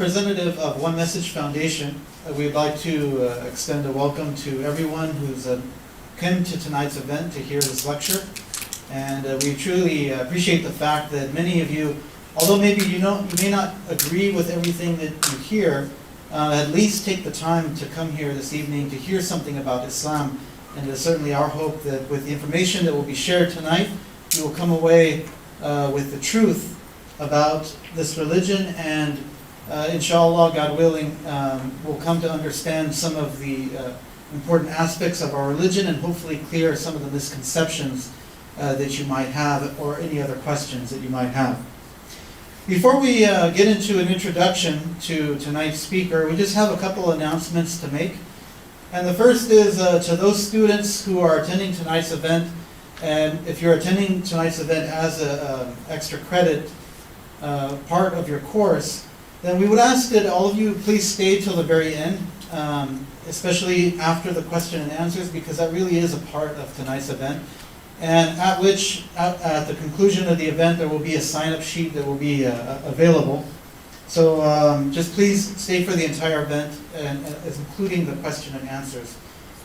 representative of One Message Foundation, we'd like to extend a welcome to everyone who's come to tonight's event to hear this lecture. And we truly appreciate the fact that many of you, although maybe you may not agree with everything that you hear, at least take the time to come here this evening to hear something about Islam. And it's certainly our hope that with the information that will be shared tonight, you will come away with the truth about this religion, and inshallah, God willing, we'll come to understand some of the important aspects of our religion and hopefully clear some of the misconceptions that you might have, or any other questions that you might have. Before we get into an introduction to tonight's speaker, we just have a couple announcements to make. And the first is to those students who are attending tonight's event, and if you're attending tonight's event as an extra credit part of your course, then we would ask that all of you please stay till the very end, especially after the question and answers, because that really is a part of tonight's event. And at the conclusion of the event, there will be a sign-up sheet that will be available. So just please stay for the entire event, and including the question and answers.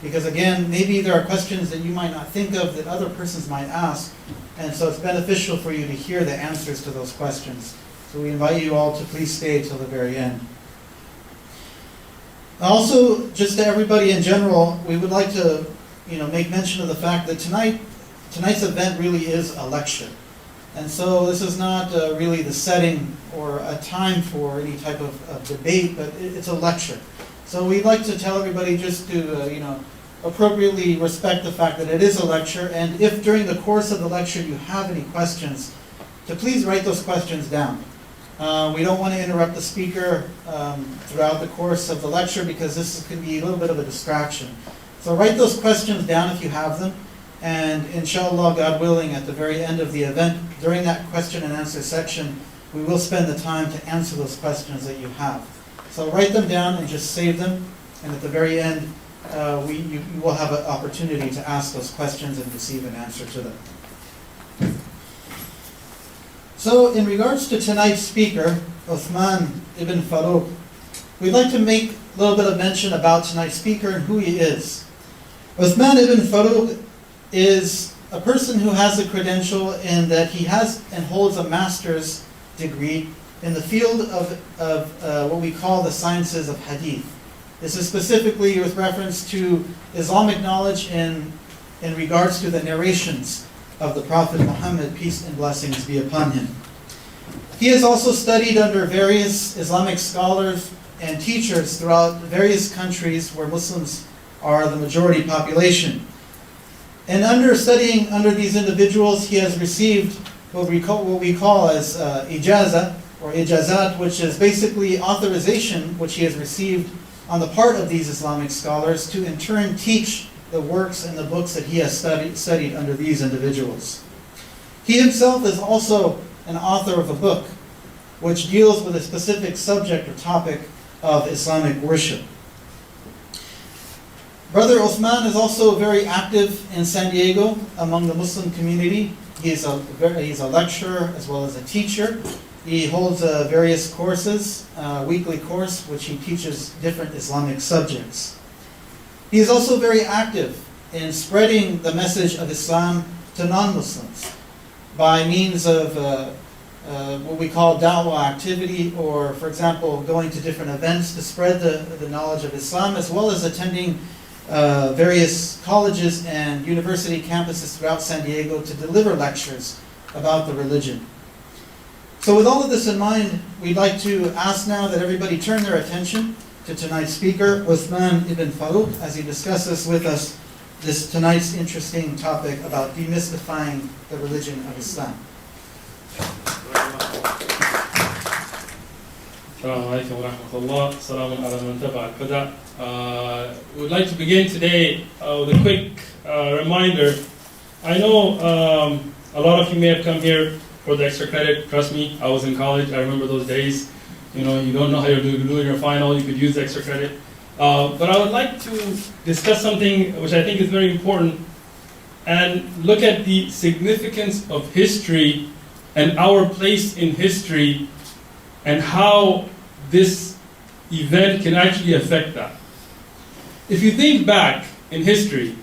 Because again, maybe there are questions that you might not think of that other persons might ask, and so it's beneficial for you to hear the answers to those questions. So we invite you all to please stay till the very end. Also, just to everybody in general, we would like to make mention of the fact that tonight's event really is a lecture. And so this is not really the setting or a time for any type of debate, but it's a lecture. So we'd like to tell everybody just to appropriately respect the fact that it is a lecture, and if during the course of the lecture you have any questions, to please write those questions down. We don't want to interrupt the speaker throughout the course of the lecture, because this can be a little bit of a distraction. So write those questions down if you have them, and inshallah, God willing, at the very end of the event, during that question and answer section, we will spend the time to answer those questions that you have. So write them down and just save them, and at the very end, you will have an opportunity to ask those questions and receive an answer to them. So in regards to tonight's speaker, Uthman Ibn Farooq, we'd like to make a little bit of mention about tonight's speaker and who he is. Uthman Ibn Farooq is a person who has a credential in that he has and holds a master's degree in the field of what we call the sciences of hadith. This is specifically with reference to Islamic knowledge in regards to the narrations of the Prophet Muhammad, peace and blessings be upon him. He has also studied under various Islamic scholars and teachers throughout various countries where Muslims are the majority population. And studying under these individuals, he has received what we call as ijaza or ijazat, which is basically authorization which he has received on the part of these Islamic scholars to in turn teach the works and the books that he has studied under these individuals. He himself is also an author of a book which deals with a specific subject or topic of Islamic worship. Brother Uthman is also very active in San Diego among the Muslim community. He's a lecturer as well as a teacher. He holds various courses, weekly course, which he teaches different Islamic subjects. He is also very active in spreading the message of Islam to non-Muslims by means of what we call da'wah activity, or, for example, going to different events to spread the knowledge of Islam, as well as attending various colleges and university campuses throughout San Diego to deliver lectures about the religion. So with all of this in mind, we'd like to ask now that everybody turn their attention to tonight's speaker, Uthman Ibn Farooq, as he discusses with us tonight's interesting topic about demystifying the religion of Islam. Assalamu alaikum wa rahmatullah. Assalamu ala man taba al-qada. We'd like to begin today with a quick reminder. I know a lot of you may have come here for the extra credit. Trust me, I was in college. I remember those days. You don't know how you're doing your final. You could use the extra credit. But I would like to discuss something which I think is very important, and look at the significance of history and our place in history, and how this event can actually affect that. If you think back in history,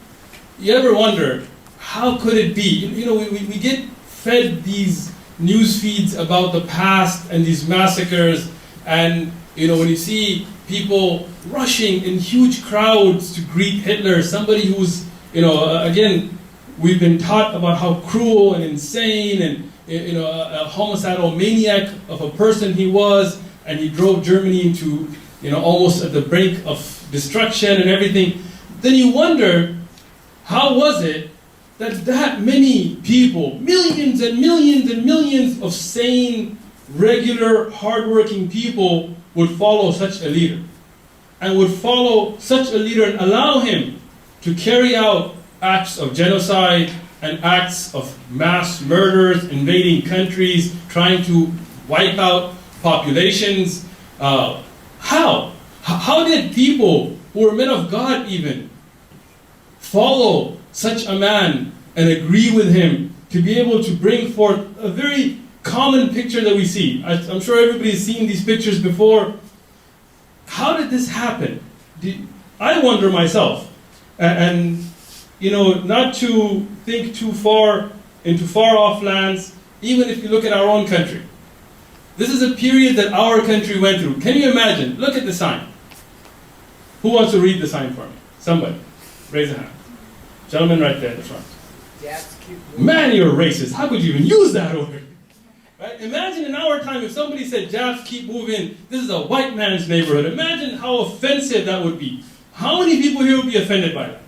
you ever wonder, how could it be? You know, we get fed these news feeds about the past and these massacres, and you know, when you see people rushing in huge crowds to greet Hitler, somebody who's, you know, again, we've been taught about how cruel and insane and, you know, a homicidal maniac of a person he was, and he drove Germany into, you know, almost at the brink of destruction and everything. Then you wonder, how was it that many people, millions and millions and millions of sane, regular, hardworking people would follow such a leader, and would follow such a leader and allow him to carry out acts of genocide and acts of mass murders, invading countries, trying to wipe out populations. How did people who were men of God even follow such a man and agree with him to be able to bring forth a very common picture that we see? I'm sure everybody's seen these pictures before. How did this happen? I wonder myself, and you know, not to think too far into far-off lands, even if you look at our own country. This is a period that our country went through. Can you imagine? Look at the sign. Who wants to read the sign for me? Somebody. Raise a hand. Gentleman right there at the front. Man, you're racist. How could you even use that word? Right? Imagine in our time if somebody said, Japs, keep moving. This is a white man's neighborhood. Imagine how offensive that would be. How many people here would be offended by that?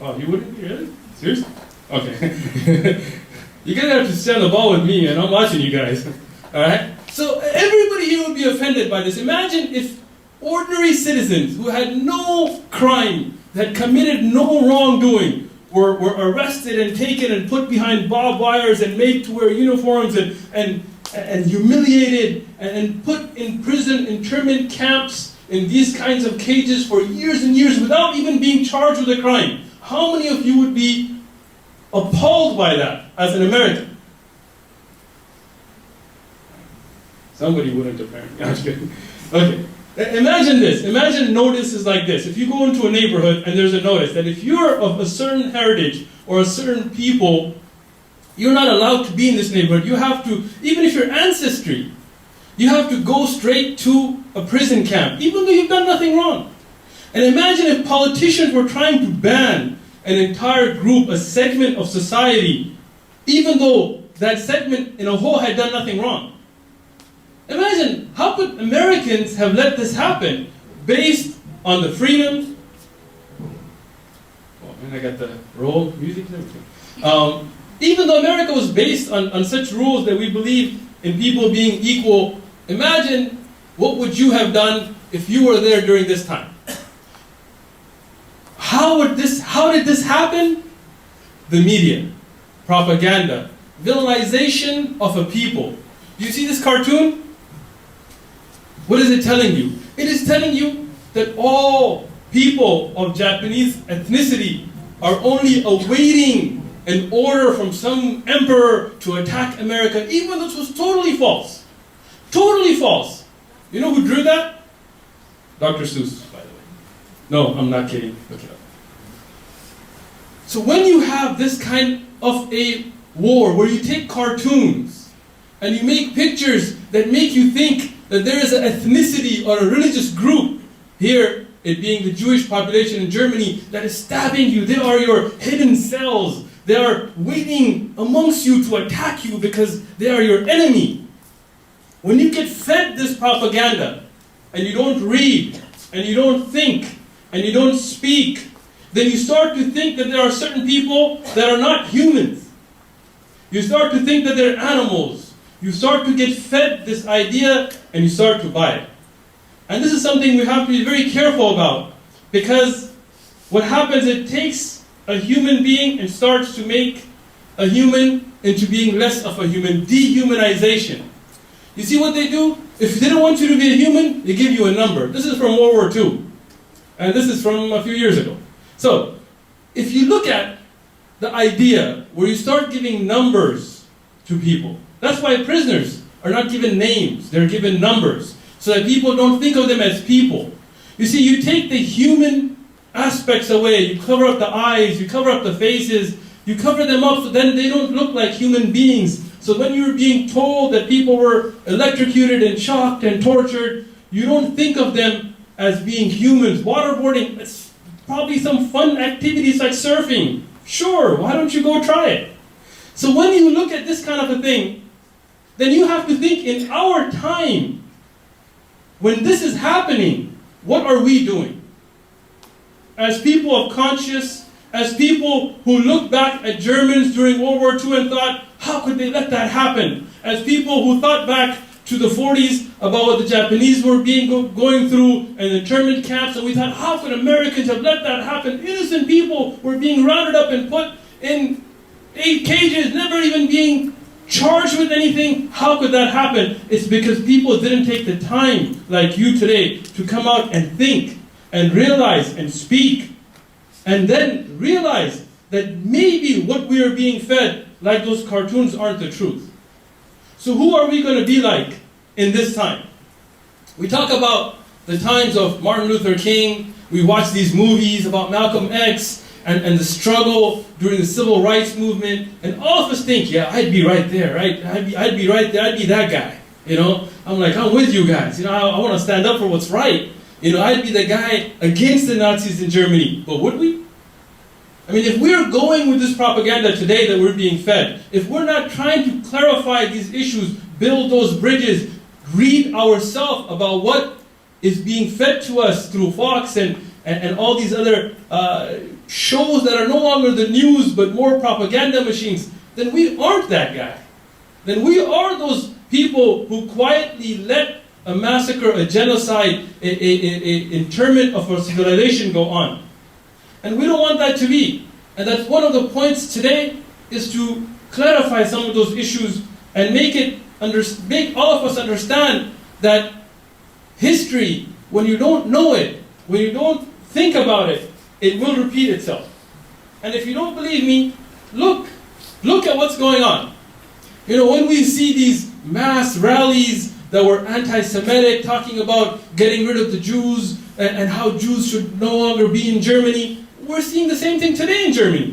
Oh, you wouldn't be? Really? Seriously? Okay. You're going to have to stand the ball with me, and I'm watching you guys. Alright? So everybody here would be offended by this. Imagine if ordinary citizens who had no crime, that committed no wrongdoing, were arrested and taken and put behind barbed wires and made to wear uniforms and humiliated and put in prison internment camps in these kinds of cages for years and years without even being charged with a crime. How many of you would be appalled by that as an American? Somebody wouldn't, apparently. I'm just kidding. Okay. Imagine this. Imagine notices like this. If you go into a neighborhood and there's a notice that if you're of a certain heritage or a certain people, you're not allowed to be in this neighborhood. You have to, even if your ancestry, you have to go straight to a prison camp, even though you've done nothing wrong. And imagine if politicians were trying to ban an entire group, a segment of society, even though that segment in a whole had done nothing wrong. Imagine, how could Americans have let this happen based on the freedoms? Oh man, I got the roll music and everything. Even though America was based on such rules that we believe in people being equal, imagine what would you have done if you were there during this time? How did this happen? The media, propaganda, villainization of a people. Do you see this cartoon? What is it telling you? It is telling you that all people of Japanese ethnicity are only awaiting an order from some emperor to attack America, even though this was totally false. Totally false. You know who drew that? Dr. Seuss, by the way. No, I'm not kidding. Look it up. So when you have this kind of a war where you take cartoons and you make pictures that make you think that there is an ethnicity or a religious group, here it being the Jewish population in Germany, that is stabbing you. They are your hidden cells. They are waiting amongst you to attack you because they are your enemy. When you get fed this propaganda and you don't read and you don't think and you don't speak, then you start to think that there are certain people that are not humans. You start to think that they're animals. You start to get fed this idea and you start to buy it. And this is something we have to be very careful about, because what happens, it takes a human being and starts to make a human into being less of a human, dehumanization. You see what they do? If they don't want you to be a human, they give you a number. This is from World War II. And this is from a few years ago. So, if you look at the idea where you start giving numbers to people, that's why prisoners are not given names, they're given numbers. so that people don't think of them as people. You see, you take the human aspects away, you cover up the eyes, you cover up the faces, you cover them up so then they don't look like human beings. So when you're being told that people were electrocuted and shocked and tortured, you don't think of them as being humans. Waterboarding, it's probably some fun activities like surfing. Sure, why don't you go try it? So when you look at this kind of a thing, then you have to think in our time, when this is happening, what are we doing? As people of conscience, as people who look back at Germans during World War II and thought, how could they let that happen? As people who thought back to the 40s about what the Japanese were going through in the internment camps, and we thought, how could Americans have let that happen? Innocent people were being rounded up and put in 8 cages, never even being charged with anything. How could that happen? It's because people didn't take the time, like you today, to come out and think and realize and speak, and then realize that maybe what we are being fed, like those cartoons, aren't the truth. So who are we going to be like in this time? We talk about the times of Martin Luther King. We watch these movies about Malcolm X and the struggle during the civil rights movement. And all of us think, yeah, I'd be right there, right? I'd be right there. I'd be that guy. You know, I'm with you guys. You know, I want to stand up for what's right. You know, I'd be the guy against the Nazis in Germany. But would we? I mean, if we're going with this propaganda today that we're being fed, if we're not trying to clarify these issues, build those bridges, read ourselves about what is being fed to us through Fox and all these other shows that are no longer the news but more propaganda machines, then we aren't that guy. Then we are those people who quietly let a massacre, a genocide, a internment of our civilization go on. And we don't want that to be. And that's one of the points today, is to clarify some of those issues and make all of us understand that history, when you don't know it, when you don't think about it, it will repeat itself. And if you don't believe me, look at what's going on. You know, when we see these mass rallies that were anti-Semitic, talking about getting rid of the Jews and how Jews should no longer be in Germany, we're seeing the same thing today in Germany.